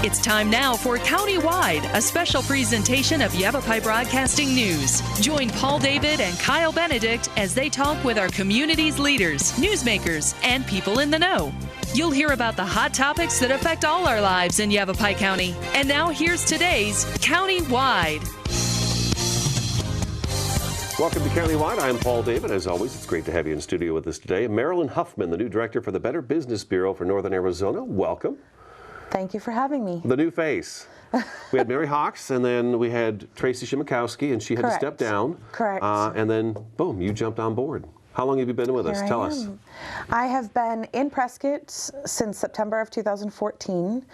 It's time now for Countywide, a special presentation of Yavapai Broadcasting News. Join Paul David and Kyle Benedict as they talk with our community's leaders, newsmakers, and people in the know. You'll hear about the hot topics that affect all our lives in Yavapai County. And now here's today's Countywide. Welcome to Countywide. I'm Paul David. As always, it's great to have you in studio with us today. Marilyn Huffman, the new director for the Better Business Bureau for Northern Arizona. Welcome. Thank you for having me. The new face. We had Mary Hawks, and then we had Tracy Shimakowski, and she had to step down. Correct. And then, boom, you jumped on board. How long have you been with us? Tell us. I have been in Prescott since September of 2014,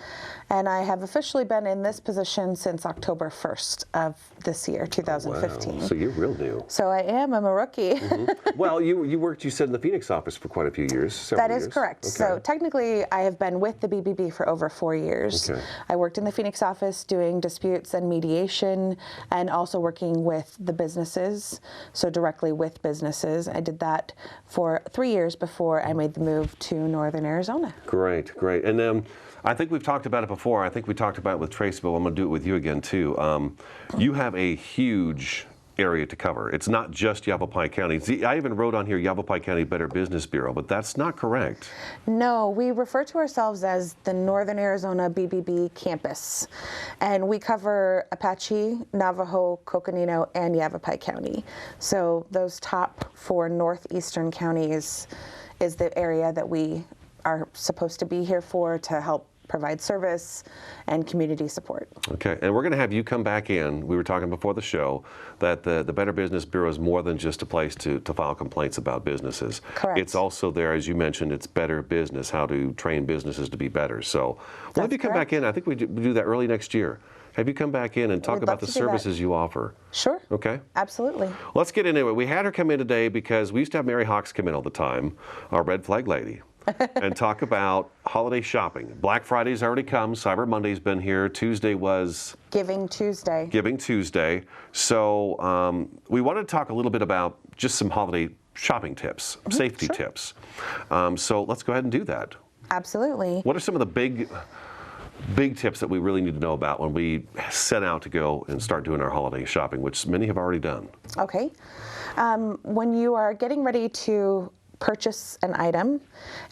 and I have officially been in this position since October 1st of this year, 2015. Wow. So you're real new. So I am. I'm a rookie. Mm-hmm. Well, you worked, you said, in the Phoenix office for quite a few years. That is years. correct. Okay. So technically, I have been with the BBB for over 4 years. Okay. I worked in the Phoenix office doing disputes and mediation, and also working with the businesses, so directly with businesses. I did that for 3 years before I made the move to Northern Arizona. Great, great. And I think we've talked about it before. I think we talked about it with Tracy, but I'm going to do it with you again, too. You have a huge area to cover. It's not just Yavapai County. See, I even wrote on here Yavapai County Better Business Bureau, but that's not correct. No, we refer to ourselves as the Northern Arizona BBB campus, and we cover Apache, Navajo, Coconino, and Yavapai County. So those top 4 northeastern counties is the area that we are supposed to be here for, to help provide service and community support. Okay, and we're going to have you come back in. We were talking before the show that the Better Business Bureau is more than just a place to file complaints about businesses. Correct. It's also there, as you mentioned, it's better business, how to train businesses to be better. So we'll have you come back in. I think we do that early next year. Have you come back in and talk about the services you offer? Sure. Okay. Absolutely. Let's get into it. We had her come in today because we used to have Mary Hawks come in all the time, our red flag lady. And talk about holiday shopping. Black Friday's already come. Cyber Monday's been here. Tuesday was Giving Tuesday. Giving Tuesday. So we wanted to talk a little bit about just some holiday shopping tips, safety tips. So let's go ahead and do that. Absolutely. What are some of the big tips that we really need to know about when we set out to go and start doing our holiday shopping, which many have already done? Okay. When you are getting ready to purchase an item,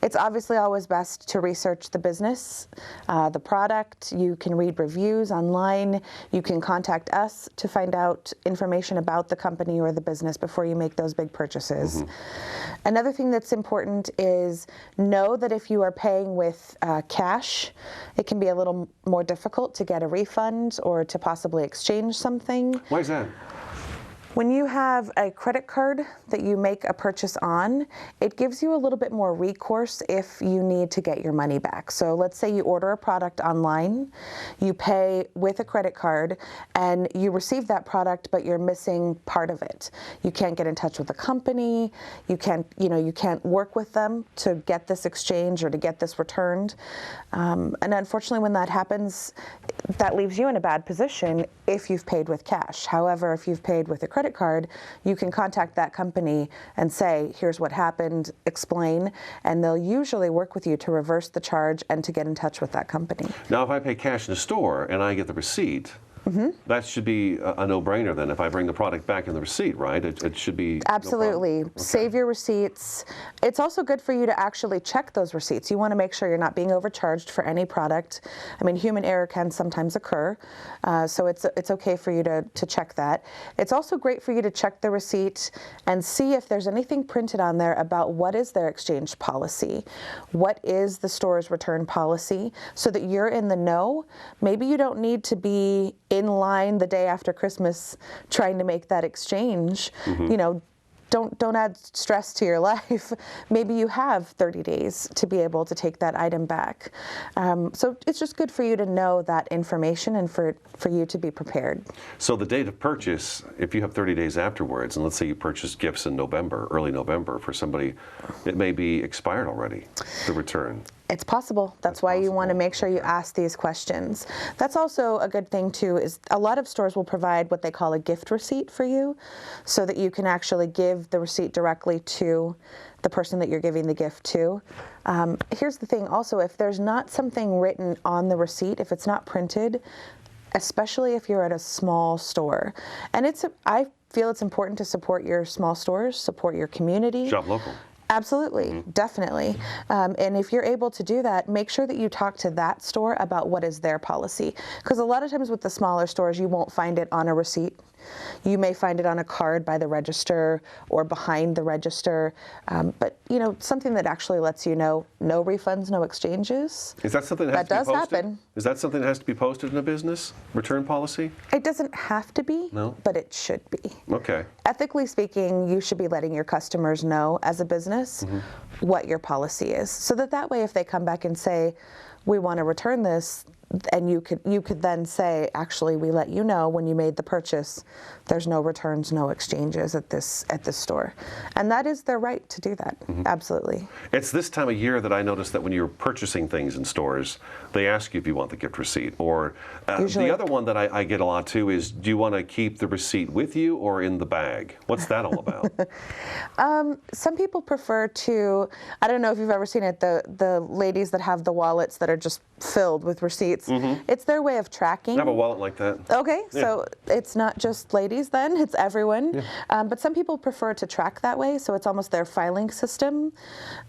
it's obviously always best to research the business, the product. You can read reviews online. You can contact us to find out information about the company or the business before you make those big purchases. Another thing that's important is know that if you are paying with cash, it can be a little more difficult to get a refund or to possibly exchange something. Why is that? When you have a credit card that you make a purchase on, it gives you a little bit more recourse if you need to get your money back. So let's say you order a product online, you pay with a credit card, and you receive that product, but you're missing part of it. You can't get in touch with the company, you can't work with them to get this exchange or to get this returned. And unfortunately, when that happens, that leaves you in a bad position if you've paid with cash. However, if you've paid with a credit card, you can contact that company and say, here's what happened, explain, and they'll usually work with you to reverse the charge and to get in touch with that company. Now, if I pay cash in the store and I get the receipt, that should be a no-brainer then. If I bring the product back in the receipt, right? It should be absolutely. No Save your receipts. It's also good for you to actually check those receipts. You want to make sure you're not being overcharged for any product. I mean, human error can sometimes occur, so it's okay for you to check that. It's also great for you to check the receipt and see if there's anything printed on there about what is their exchange policy, what is the store's return policy, so that you're in the know. Maybe you don't need to be in line the day after Christmas trying to make that exchange. You know, don't add stress to your life. Maybe you have 30 days to be able to take that item back. So it's just good for you to know that information and for you to be prepared. So the date of purchase, if you have 30 days afterwards, and let's say you purchased gifts in November, early November for somebody, it may be expired already, the return. It's possible. That's why you want to make sure you ask these questions. That's also a good thing too, is a lot of stores will provide what they call a gift receipt for you, so that you can actually give the receipt directly to the person that you're giving the gift to. Here's the thing also, if there's not something written on the receipt, if it's not printed, especially if you're at a small store, and I feel it's important to support your small stores, support your community. Shop local. Absolutely, definitely. And if you're able to do that, make sure that you talk to that store about what is their policy. Because a lot of times with the smaller stores, you won't find it on a receipt. You may find it on a card by the register or behind the register. But, something that actually lets you know, no refunds, no exchanges. Is that something that has to be posted? That does happen. Is that something that has to be posted in a business return policy? It doesn't have to be, but it should be. Okay. Ethically speaking, you should be letting your customers know as a business what your policy is, so that way if they come back and say, we want to return this, and you could then say, actually, we let you know when you made the purchase, there's no returns, no exchanges at this store, and that is their right to do that. Absolutely. It's this time of year that I noticed that when you're purchasing things in stores, they ask you if you want the gift receipt. Or the other one that I get a lot too is, do you want to keep the receipt with you or in the bag? What's that all about? Some people prefer to. I don't know if you've ever seen it. The ladies that have the wallets that are just filled with receipts. It's their way of tracking. I have a wallet like that. Okay, so it's not just ladies then, it's everyone. But some people prefer to track that way, so it's almost their filing system.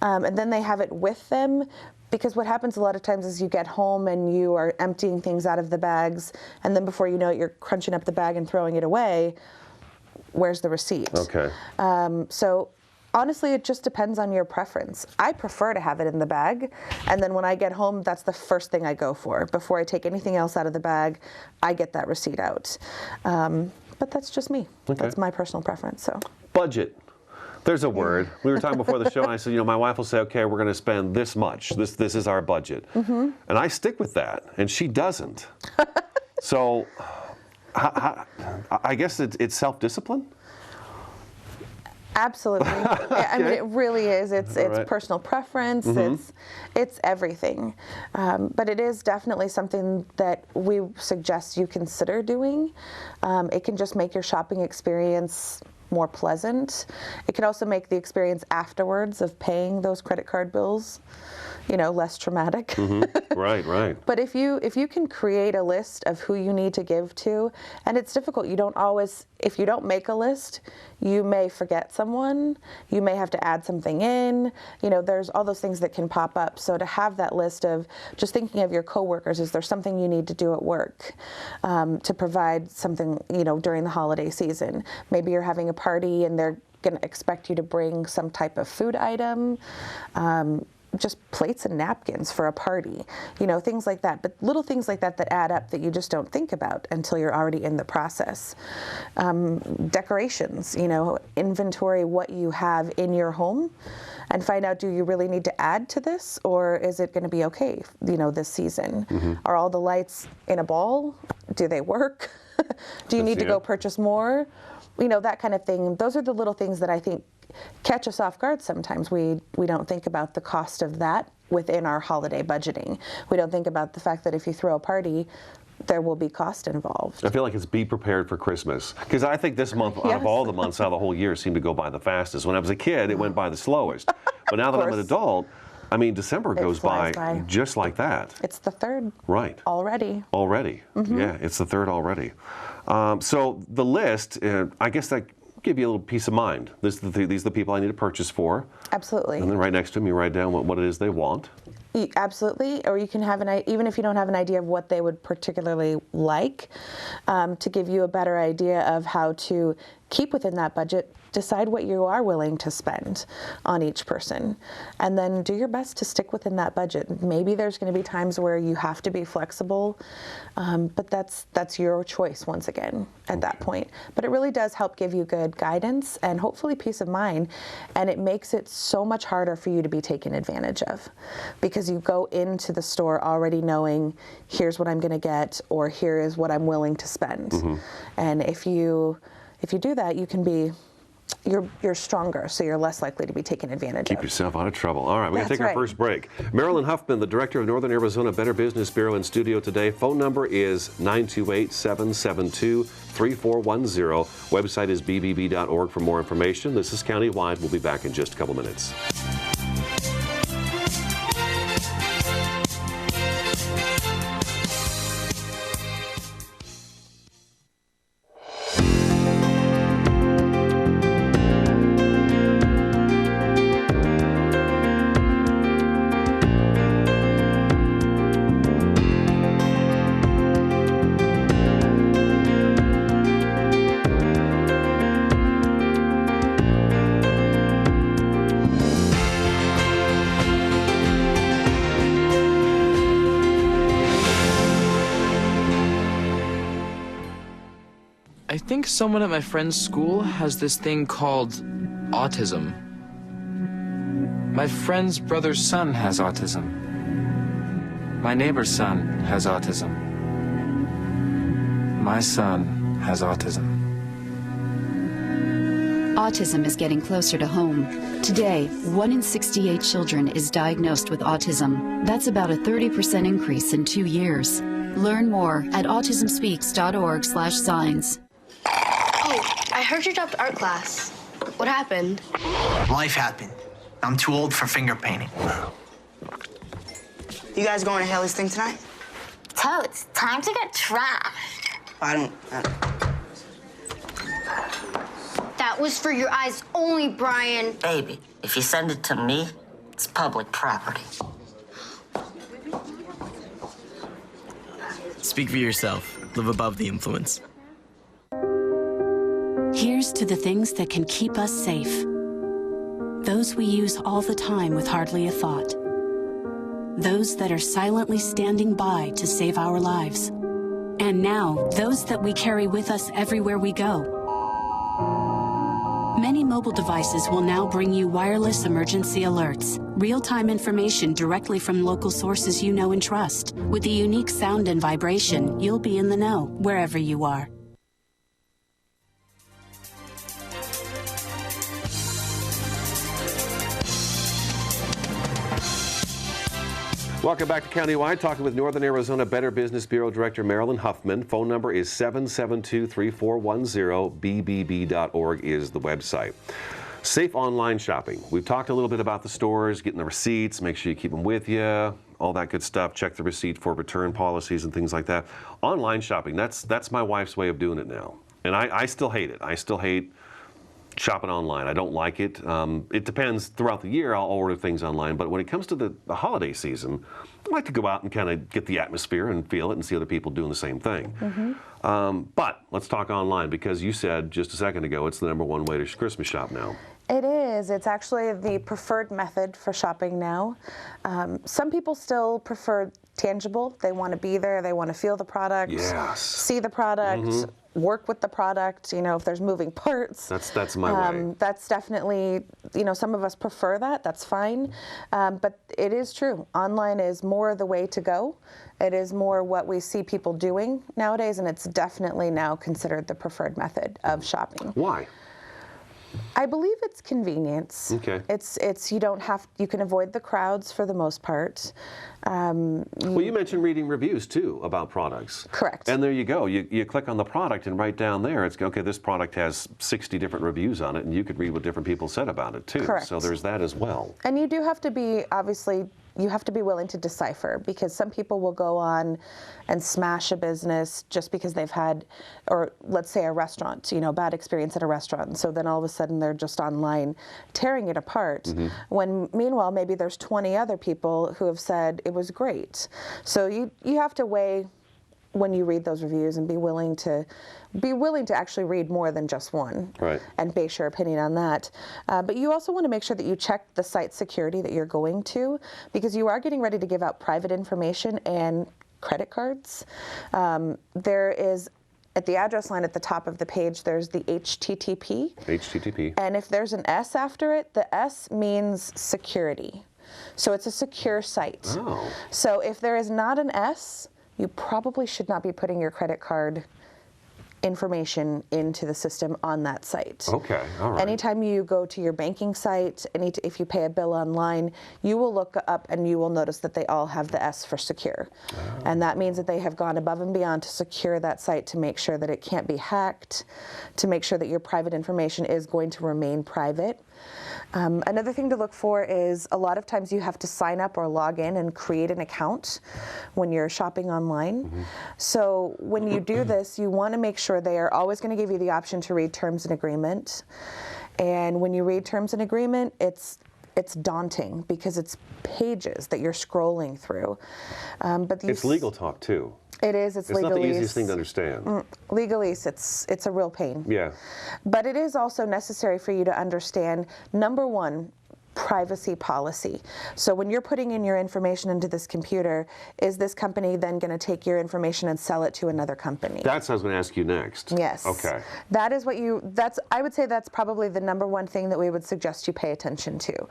And then they have it with them, because what happens a lot of times is you get home and you are emptying things out of the bags, and then before you know it, you're crunching up the bag and throwing it away. Where's the receipt? Okay. So honestly, it just depends on your preference. I prefer to have it in the bag, and then when I get home, that's the first thing I go for. Before I take anything else out of the bag, I get that receipt out. But that's just me. Okay. That's my personal preference. So. Budget. There's a word. We were talking before the show, and I said, my wife will say, okay, we're going to spend this much. This is our budget. And I stick with that, and she doesn't. So I guess it's self-discipline? Absolutely. I mean, it really is. It's personal preference. It's everything. But it is definitely something that we suggest you consider doing. It can just make your shopping experience more pleasant. It can also make the experience afterwards of paying those credit card bills, less traumatic. Right. But if you can create a list of who you need to give to, and it's difficult, if you don't make a list, you may forget someone, you may have to add something in, there's all those things that can pop up. So to have that list of just thinking of your coworkers, is there something you need to do at work to provide something, during the holiday season? Maybe you're having a party and they're going to expect you to bring some type of food item. Just plates and napkins for a party, things like that. But little things like that add up that you just don't think about until you're already in the process. Decorations, inventory what you have in your home and find out, do you really need to add to this, or is it going to be okay, this season? Are all the lights in a ball? Do they work? Do you need to go purchase more? That kind of thing. Those are the little things that I think catch us off guard sometimes. We don't think about the cost of that within our holiday budgeting. We don't think about the fact that if you throw a party, there will be cost involved. I feel like it's be prepared for Christmas. Because I think this month, out of all the months, out of the whole year, seemed to go by the fastest. When I was a kid, it went by the slowest. But now that I'm an adult, December goes by just like that. It's the 3rd. Right. Already. Yeah, it's the 3rd already. So the list, I guess that give you a little peace of mind. These are the people I need to purchase for. Absolutely. And then right next to them, you write down what it is they want. Absolutely. Or you can have even if you don't have an idea of what they would particularly like, to give you a better idea of how to keep within that budget, decide what you are willing to spend on each person, and then do your best to stick within that budget. Maybe there's going to be times where you have to be flexible, but that's your choice once again at that point. But it really does help give you good guidance and hopefully peace of mind, and it makes it so much harder for you to be taken advantage of, because you go into the store already knowing, here's what I'm going to get, or here is what I'm willing to spend. And if you do that, you can be you're stronger, so you're less likely to be taken advantage of. Keep yourself out of trouble. All right, we're going to take our That's right. first break. Marilyn Huffman, the director of Northern Arizona Better Business Bureau, in studio today. Phone number is 928-772-3410. Website is bbb.org for more information. This is Countywide. We'll be back in just a couple minutes. I think someone at my friend's school has this thing called autism. My friend's brother's son has autism. My neighbor's son has autism. My son has autism. Autism is getting closer to home. Today, 1 in 68 children is diagnosed with autism. That's about a 30% increase in 2 years. Learn more at autismspeaks.org/signs. I heard you dropped art class. What happened? Life happened. I'm too old for finger painting. You guys going to Haley's thing tonight? Totes, time to get trashed. I don't. That was for your eyes only, Brian. Baby, if you send it to me, it's public property. Speak for yourself. Live above the influence. Here's to the things that can keep us safe. Those we use all the time with hardly a thought. Those that are silently standing by to save our lives. And now, those that we carry with us everywhere we go. Many mobile devices will now bring you wireless emergency alerts, real-time information directly from local sources you know and trust. With the unique sound and vibration, you'll be in the know wherever you are. Welcome back to Countywide, talking with Northern Arizona Better Business Bureau Director Marilyn Huffman. Phone number is 772-3410. bbb.org is the website. Safe online shopping. We've talked a little bit about the stores, getting the receipts, make sure you keep them with you, all that good stuff. Check the receipt for return policies and things like that. Online shopping, that's my wife's way of doing it now. And I still hate it. I still hate shopping online. I don't like it. It depends. Throughout the year, I'll order things online. But when it comes to the holiday season, I like to go out and kind of get the atmosphere and feel it and see other people doing the same thing. Mm-hmm. But let's talk online, because you said just a second ago it's the #1 way to Christmas shop now. It is. It's actually the preferred method for shopping now. Some people still prefer tangible. They want to be there. They want to feel the product, see the product, work with the product. You know, if there's moving parts. That's my way. That's definitely, you know, some of us prefer that. That's fine. But it is true. Online is more the way to go. It is more what we see people doing nowadays, and it's definitely now considered the preferred method of shopping. Why? I believe it's convenience. Okay. It's you don't have, you can avoid the crowds for the most part. Well, you mentioned reading reviews too about products. Correct. And there you go. You click on the product, and right down there it's okay. This product has 60 different reviews on it, and you could read what different people said about it too. Correct. So there's that as well. And you do have to be, obviously, you have to be willing to decipher, because some people will go on and smash a business just because they've had, or let's say a restaurant, you know, bad experience at a restaurant. And so then all of a sudden they're just online tearing it apart. When meanwhile, maybe there's 20 other people who have said it was great. So you have to weigh when you read those reviews and be willing to actually read more than just one, right, and base your opinion on that. But you also want to make sure that you check the site security that you're going to, because you are getting ready to give out private information and credit cards. There is, at the address line at the top of the page, there's the HTTP. HTTP. And if there's an S after it, the S means security. So it's a secure site. Oh. So if there is not an S, you probably should not be putting your credit card information into the system on that site. Okay, all right. Anytime you go to your banking site, if you pay a bill online, you will look up and you will notice that they all have the S for secure. And that means that they have gone above and beyond to secure that site to make sure that it can't be hacked, to make sure that your private information is going to remain private. Another thing to look for is a lot of times you have to sign up or log in and create an account when you're shopping online. So when you do this, you want to make sure they are always going to give you the option to read terms and agreement. And when you read terms and agreement, it's daunting because it's pages that you're scrolling through. But it's legal talk too. It is. It's legalese. It's not the easiest thing to understand. Legalese, it's a real pain. Yeah. But it is also necessary for you to understand, number one, privacy policy. So when you're putting in your information into this computer, is this company then going to take your information and sell it to another company? That's what I was going to ask you next. Yes. Okay. That is what I would say that's probably the number one thing that we would suggest you pay attention to.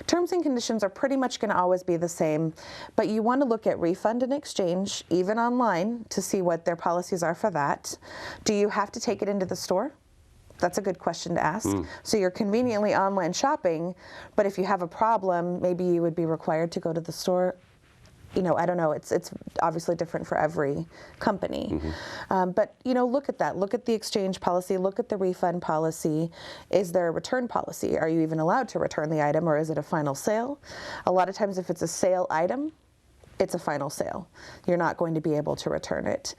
Terms and conditions are pretty much going to always be the same, but you want to look at refund and exchange, even online, to see what their policies are for that. Do you have to take it into the store? That's a good question to ask. So you're conveniently online shopping, but if you have a problem, maybe you would be required to go to the store. You know, I don't know. It's obviously different for every company. But, you know, look at that. Look at the exchange policy. Look at the refund policy. Is there a return policy? Are you even allowed to return the item, or is it a final sale? A lot of times if it's a sale item, it's a final sale. You're not going to be able to return it.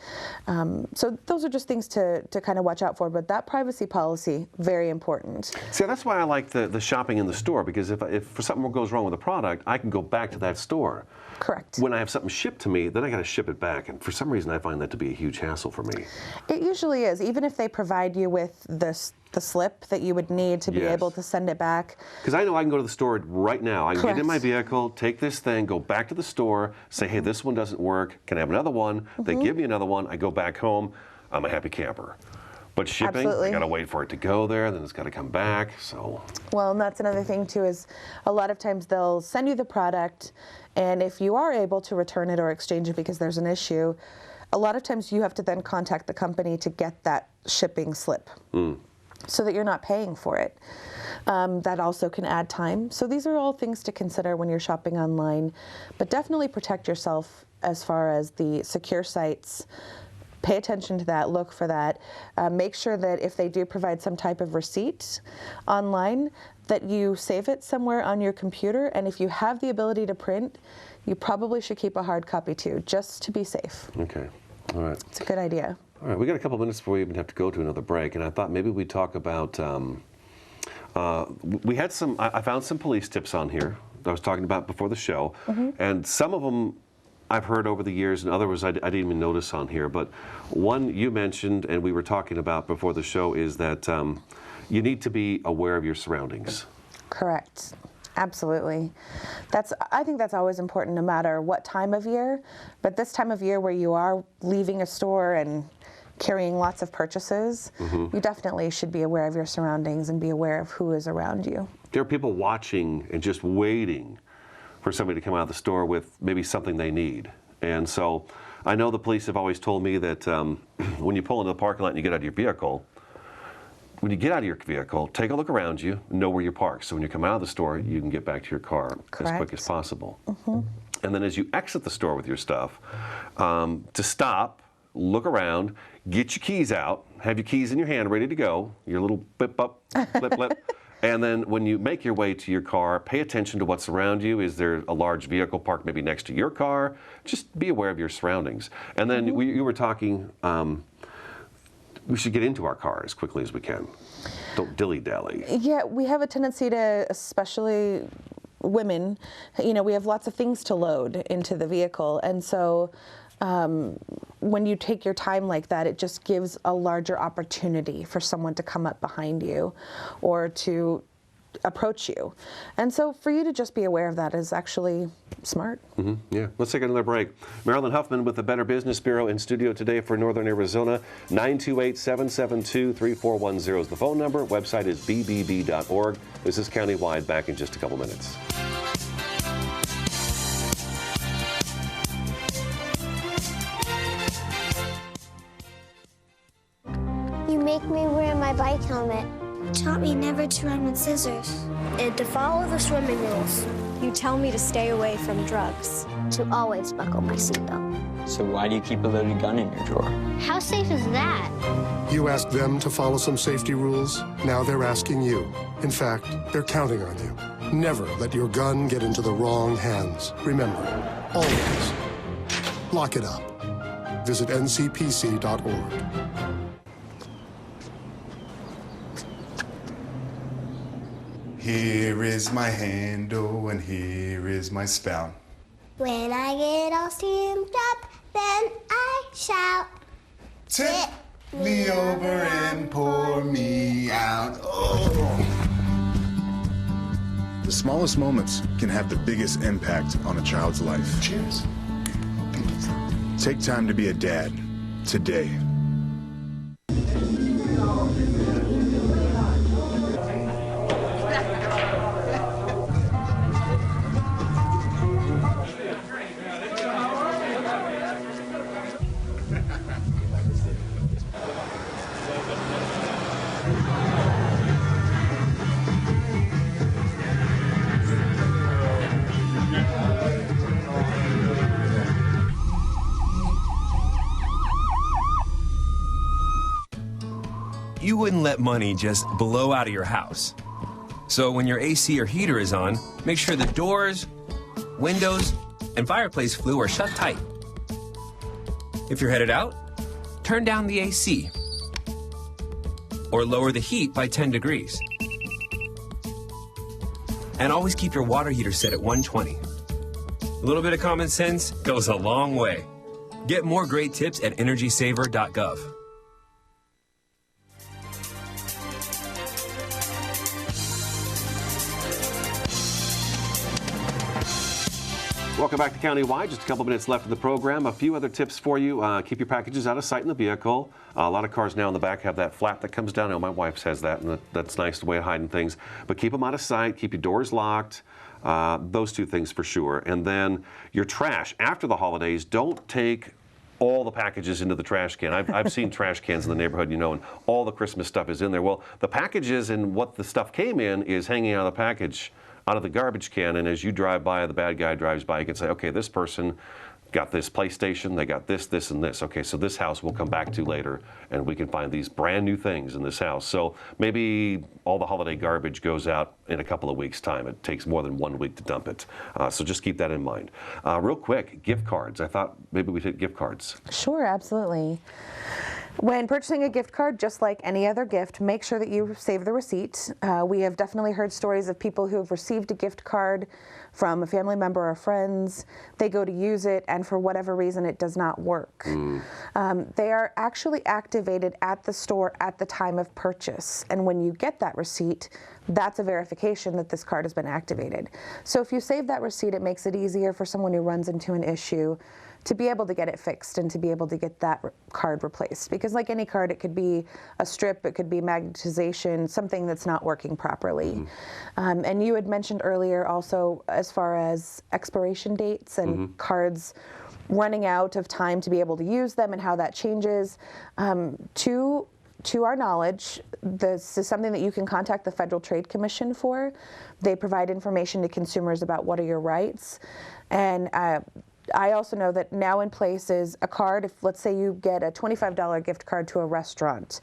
So those are just things to kind of watch out for. But that privacy policy, very important. See, that's why I like the shopping in the store, because if for something goes wrong with a product, I can go back to that store. Correct. When I have something shipped to me, then I got to ship it back. And for some reason, I find that to be a huge hassle for me. It usually is, even if they provide you with the slip that you would need to be able to send it back. Because I know I can go to the store right now. I can Correct. get in my vehicle, take this thing, go back to the store, say, hey, this one doesn't work. Can I have another one? They give me another one. I go back home. I'm a happy camper. But shipping, I got to wait for it to go there, then it's got to come back. So. Well, and that's another thing too, is a lot of times they'll send you the product, and if you are able to return it or exchange it because there's an issue, a lot of times you have to then contact the company to get that shipping slip. So that you're not paying for it. That also can add time. So these are all things to consider when you're shopping online, but definitely protect yourself as far as the secure sites. Pay attention to that, look for that. Make sure that if they do provide some type of receipt online, that you save it somewhere on your computer, and if you have the ability to print, you probably should keep a hard copy too, just to be safe. Okay, all right. It's a good idea. All right, we got a couple minutes before we even have to go to another break, and I thought maybe we'd talk about, I found some police tips on here that I was talking about before the show, and some of them I've heard over the years, and others I didn't even notice on here, but one you mentioned and we were talking about before the show is that you need to be aware of your surroundings. Correct. Absolutely. I think that's always important no matter what time of year, but this time of year where you are leaving a store and carrying lots of purchases, you definitely should be aware of your surroundings and be aware of who is around you. There are people watching and just waiting for somebody to come out of the store with maybe something they need. And so I know the police have always told me that when you pull into the parking lot and you get out of your vehicle, when you get out of your vehicle, take a look around you, know where you're parked. So when you come out of the store, you can get back to your car as quick as possible. And then as you exit the store with your stuff, to stop, look around, get your keys out, have your keys in your hand ready to go, your little blip up, blip blip. And then when you make your way to your car, pay attention to what's around you. Is there a large vehicle parked maybe next to your car? Just be aware of your surroundings. And then you were talking, we should get into our car as quickly as we can. Don't dilly-dally. Yeah, we have a tendency to, especially women, you know, we have lots of things to load into the vehicle. And so when you take your time like that, it just gives a larger opportunity for someone to come up behind you or to approach you. And so for you to just be aware of that is actually smart. Yeah. Let's take another break. Marilyn Huffman with the Better Business Bureau in studio today for Northern Arizona. 928-772-3410 is the phone number. Website is bbb.org. This is Countywide. Back in just a couple minutes. make me wear my bike helmet. Taught me never to run with scissors. And to follow the swimming rules. You tell me to stay away from drugs. To always buckle my seatbelt. So why do you keep a loaded gun in your drawer? How safe is that? You asked them to follow some safety rules. Now they're asking you. In fact, they're counting on you. Never let your gun get into the wrong hands. Remember, always lock it up. Visit ncpc.org. Here is my handle and here is my spout. When I get all steamed up, then I shout. Tip me over and pour me out. Oh. The smallest moments can have the biggest impact on a child's life. Cheers. Take time to be a dad today. You wouldn't let money just blow out of your house. So when your AC or heater is on, make sure the doors, windows, and fireplace flue are shut tight. If you're headed out, turn down the AC or lower the heat by 10 degrees. And always keep your water heater set at 120. A little bit of common sense goes a long way. Get more great tips at energysaver.gov. Welcome back to Countywide. Just a couple minutes left of the program. A few other tips for you. Keep your packages out of sight in the vehicle. A lot of cars now in the back have that flap that comes down. I know my wife has that, and that's nice, the way of hiding things. But keep them out of sight. Keep your doors locked. Those two things for sure. And then your trash. After the holidays, don't take all the packages into the trash can. I've seen trash cans in the neighborhood, you know, and all the Christmas stuff is in there. Well, the packages and what the stuff came in is hanging out of the package, out of the garbage can, and as you drive by, the bad guy drives by, you can say, okay, this person got this PlayStation, they got this, this, and this. Okay, so this house we'll come back to later, and we can find these brand new things in this house. So maybe all the holiday garbage goes out in a couple of weeks' time. It takes more than 1 week to dump it. So just keep that in mind. Real quick, gift cards. I thought maybe we'd hit gift cards. Sure, absolutely. When purchasing a gift card, just like any other gift, make sure that you save the receipt. We have definitely heard stories of people who have received a gift card from a family member or friends. They go to use it, and for whatever reason, it does not work. They are actually activated at the store at the time of purchase. And when you get that receipt, that's a verification that this card has been activated. So if you save that receipt, it makes it easier for someone who runs into an issue to be able to get it fixed and to be able to get that card replaced. Because like any card, it could be a strip, it could be magnetization, something that's not working properly. And you had mentioned earlier also as far as expiration dates and cards running out of time to be able to use them and how that changes. To our knowledge, this is something that you can contact the Federal Trade Commission for. They provide information to consumers about what are your rights. And I also know that now in place is a card. If let's say you get a $25 gift card to a restaurant,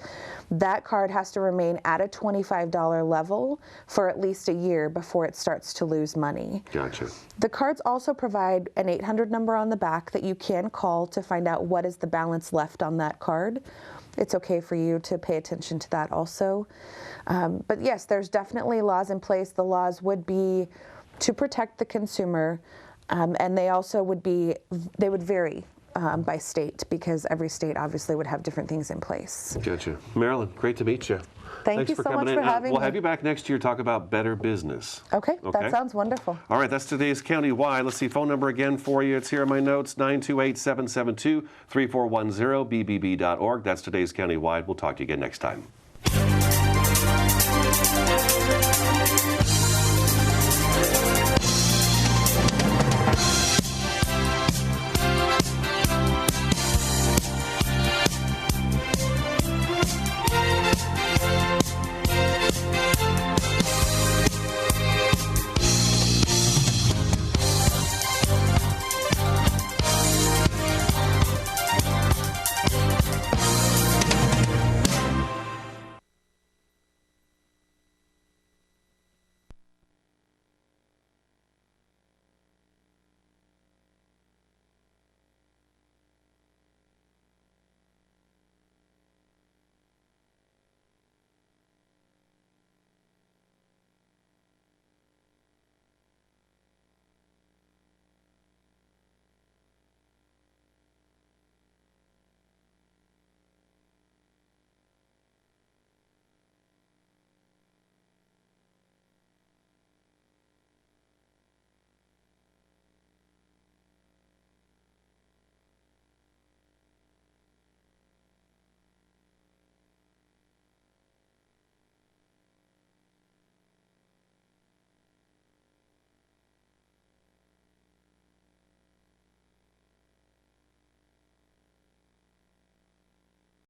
that card has to remain at a $25 level for at least a year before it starts to lose money. Gotcha. The cards also provide an 800 number on the back that you can call to find out what is the balance left on that card. It's okay for you to pay attention to that also. But yes, there's definitely laws in place. The laws would be to protect the consumer. And they also would vary by state, because every state obviously would have different things in place. Gotcha. Marilyn, great to meet you. Thanks you so much for having me. We'll have you back next year to talk about better business. Okay, that sounds wonderful. All right, that's today's Countywide. Let's see, phone number again for you. It's here in my notes, 928-772-3410, bbb.org. That's today's Countywide. We'll talk to you again next time.